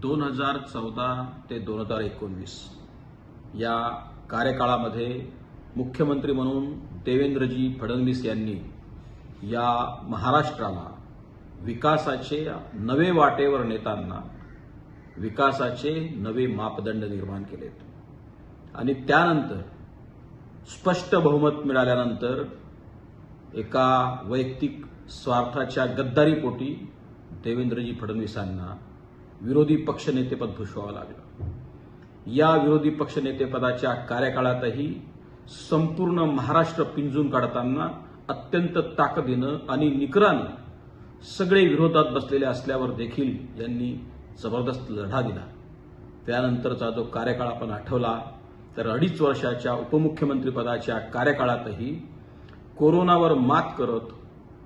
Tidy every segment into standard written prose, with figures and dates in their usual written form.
2014 ते 2019 या कार्यकाळामध्ये मुख्यमंत्री म्हणून देवेंद्रजी फडणवीस यांनी या महाराष्ट्राला विकासाचे नवे वाटेवर नेताना विकासाचे नवे मापदंड निर्माण केलेत आणि त्यानंतर स्पष्ट बहुमत मिळाल्यानंतर एका वैयक्तिक स्वार्थाच्या गद्दारीपोटी देवेंद्रजी फडणवीसांना विरोधी पक्षनेतेपद भूषवावं लागलं। या विरोधी पक्षनेतेपदाच्या कार्यकाळातही संपूर्ण महाराष्ट्र पिंजून काढताना अत्यंत ताकदीनं आणि निकरानं सगळे विरोधात बसलेले असल्यावर देखील यांनी जबरदस्त लढा दिला। त्यानंतरचा जो कार्यकाळ आपण आठवला तर 2.5 वर्षाच्या उपमुख्यमंत्रीपदाच्या कार्यकाळातही कोरोनावर मात करत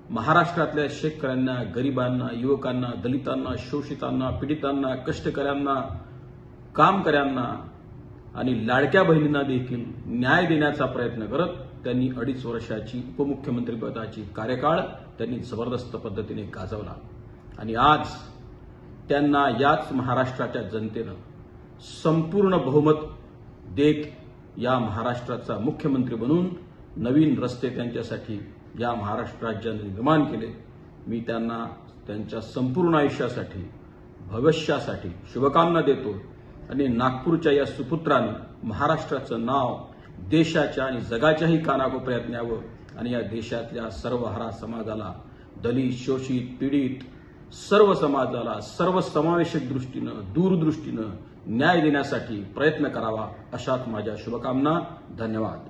महाराष्ट्रातल्या शेतकऱ्यांना, गरिबांना, युवकांना, दलितांना, शोषितांना, पीडितांना, कष्टकऱ्यांना, कामकऱ्यांना आणि लाडक्या बहिणींना देखील न्याय देण्याचा प्रयत्न करत त्यांनी 2.5 वर्षाची उपमुख्यमंत्रीपदाची कार्यकाळ त्यांनी जबरदस्त पद्धतीने गाजवला आणि आज त्यांना याच महाराष्ट्राच्या जनतेनं संपूर्ण बहुमत देत या महाराष्ट्राचा मुख्यमंत्री बनून नवीन रस्ते त्यांच्यासाठी या महाराष्ट्र राज्याने निर्माण केले। मी त्यांना त्यांच्या संपूर्ण आयुष्यासाठी, भविष्यासाठी शुभकामना देतो आणि नागपूरच्या या सुपुत्राने महाराष्ट्राचं नाव देशाच्या आणि जगाच्याही कानाकोपऱ्यात न्यावं आणि या देशातल्या सर्व हरा समाजाला, दलित, शोषित, पीडित सर्व समाजाला सर्वसमावेशक दृष्टीनं, दूरदृष्टीनं न्याय देण्यासाठी प्रयत्न करावा अशाच माझ्या शुभकामना। धन्यवाद।